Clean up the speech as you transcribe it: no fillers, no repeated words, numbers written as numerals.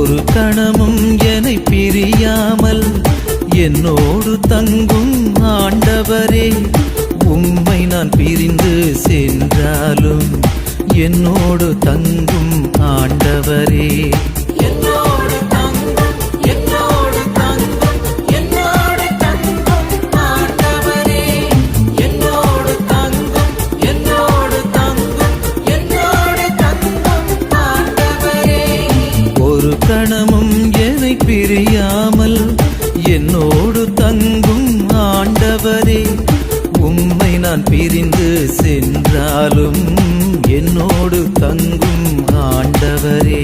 ஒரு கணமும் என்னை பிரியாமல் என்னோடு தங்கும் ஆண்டவரே, உம்மை நான் பிரிந்து சென்றாலும் என்னோடு தங்கும் ஆண்டவரே. ஒரு கணமும் என்னை பிரியாமல் என்னோடு தங்கும் ஆண்டவரே, உம்மை நான் பிரிந்து சென்றாலும் என்னோடு தங்கும் ஆண்டவரே.